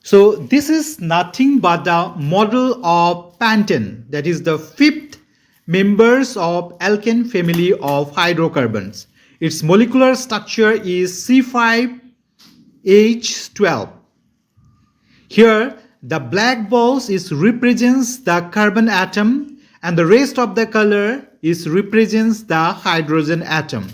So this is nothing but the model of Pentane, that is the fifth members of alkane family of hydrocarbons. Its molecular structure is C5H12. Here the black balls is represents the carbon atom and the rest of the color is represents the hydrogen atom.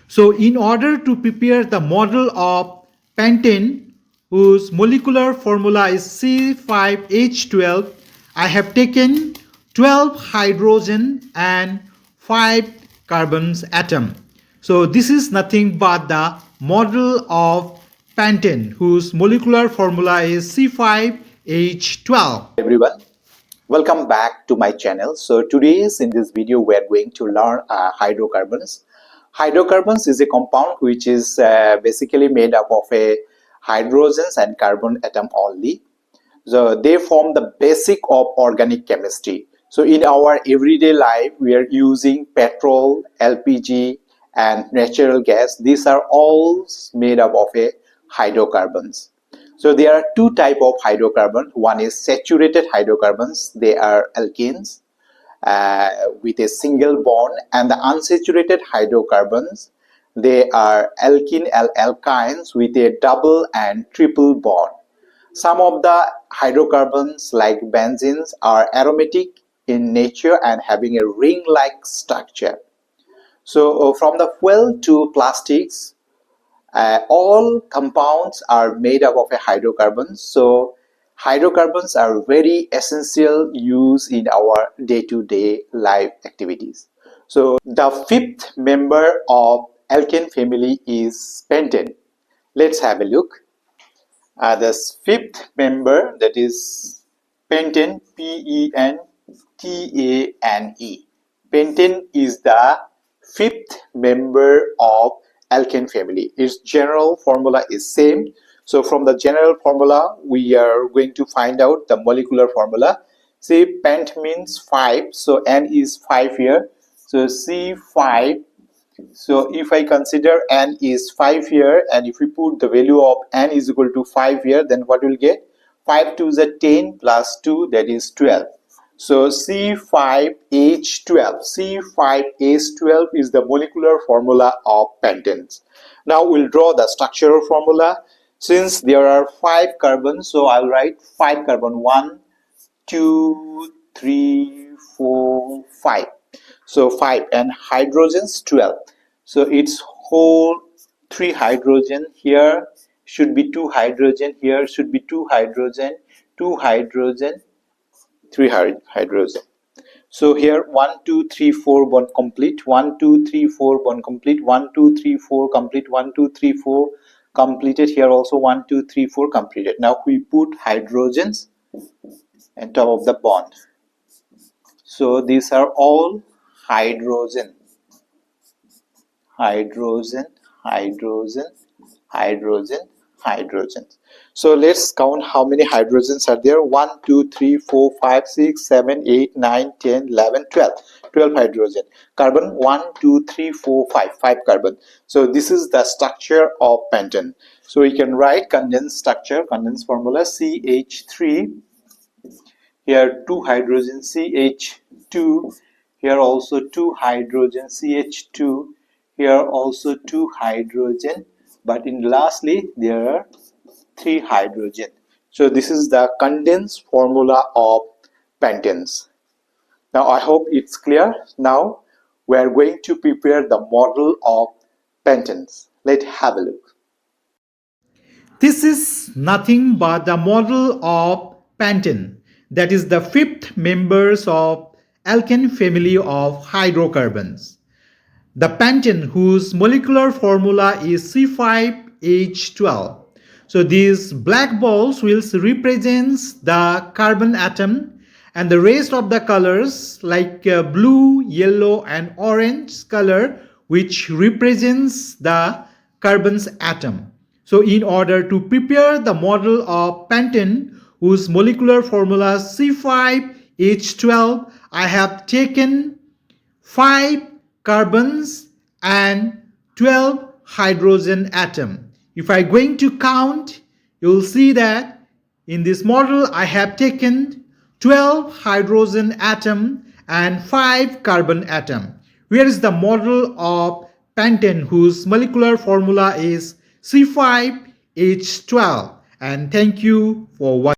So in order to prepare the model of pentane whose molecular formula is C5H12, I have taken 12 hydrogen and 5 carbons atom. So this is nothing but the model of pentane whose molecular formula is C5H12. Everyone, welcome back to my channel. So today's in this video we are going to learn hydrocarbons. Hydrocarbons is a compound which is basically made up of a hydrogens and carbon atom only. So they form the basic of organic chemistry. So in our everyday life we are using petrol, LPG and natural gas. These are all made up of a hydrocarbons. So there are two types of hydrocarbons. One is saturated hydrocarbons. They are alkanes with a single bond, and the unsaturated hydrocarbons, they are alkynes with a double and triple bond. Some of the hydrocarbons like benzenes are aromatic in nature and having a ring-like structure. So from the fuel to plastics, all compounds are made up of a hydrocarbons. So hydrocarbons are very essential use in our day-to-day life activities. So the fifth member of alkane family is pentane. Let's have a look. The fifth member, that is pentane, Pentane. Pentane is the fifth member of alkane family. Its general formula is same. So from the general formula we are going to find out the molecular formula. See, pent means 5, so N is 5 here, so C5. So if I consider N is 5 here, and if we put the value of N is equal to 5 here, then what will get? 5 to the 10 plus 2, that is 12. So C5H12. C5H12 is the molecular formula of pentanes. Now we'll draw the structural formula. Since there are 5 carbons, so I'll write 5 carbon. 1, 2, 3, 4, 5. So 5, and hydrogens 12. So it's whole 3 hydrogen. Here should be 2 hydrogen. Here should be 2 hydrogen. 2 hydrogen. 3 hydrogen. So here 1 2 3 4 bond complete, 1 2 3 4 bond complete, 1 2 3 4 complete, 1 2 3 4 completed. Here also 1 2 3 4 completed. Now we put hydrogens on top of the bond. So these are all hydrogen, hydrogen, hydrogen, hydrogen, hydrogens. So let's count how many hydrogens are there. 1 2 3 4 5 6 7 8 9 10 11 12. 12 hydrogen. Carbon 1 2 3 4 5. 5 carbon. So this is the structure of pentane. So we can write condensed structure, condensed formula CH3. Here 2 hydrogen CH2. Here also 2 hydrogen CH2. Here also 2 hydrogen. But in lastly there are 3 hydrogen. So this is the condensed formula of pentanes. Now I hope it's clear. Now we are going to prepare the model of pentanes. Let's have a look. This is nothing but the model of pentane, that is the fifth members of alkane family of hydrocarbons. The pentane whose molecular formula is C5H12. So these black balls will represents the carbon atom, and the rest of the colors like blue, yellow and orange color which represents the carbon's atom. So in order to prepare the model of pentane whose molecular formula C5H12, I have taken 5 carbons and 12 hydrogen atom. If I going to count, you will see that In this model, I have taken 12 hydrogen atom and 5 carbon atom. Here is the model of pentane, whose molecular formula is C5H12. And thank you for watching.